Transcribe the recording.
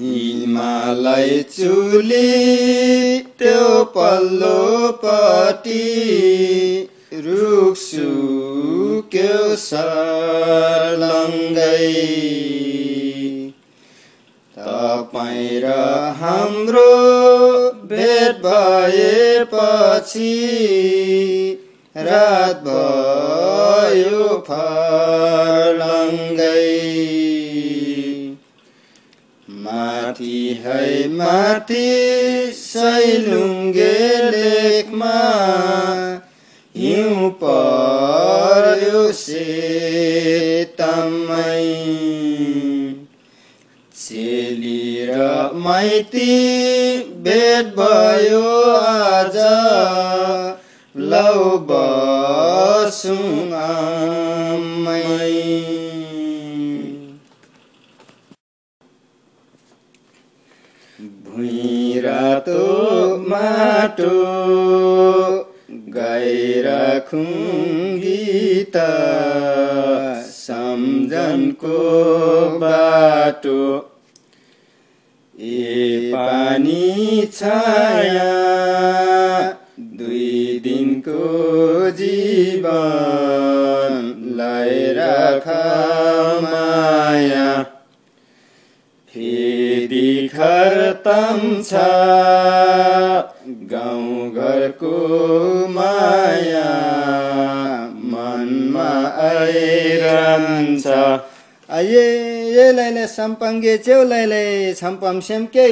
हिमालय चुली त्यो पल्लोपट्टि रुख सुक्यो सर्लङ्गै तपाईं र हाम्रो भेट भएपछि रात भयो फर्लङ्गै माथि है माथि सैलुङ्गे लेकमा हिउँ पर्यो सेतमै चेली र माइती भेट भयो आज लौ बसौँ आमै भुइँ रातो माटो गाइराखौँ गीत सम्झनको बाटो ए पानी छाया दुई दिनको जीवनलाई राख माया फेरि खर्तम छ गाउँ घरको माया मनमा आइरहन्छ आये ये लैले सम्पङ्गे च्याउ लैले छम्पम स्यामकै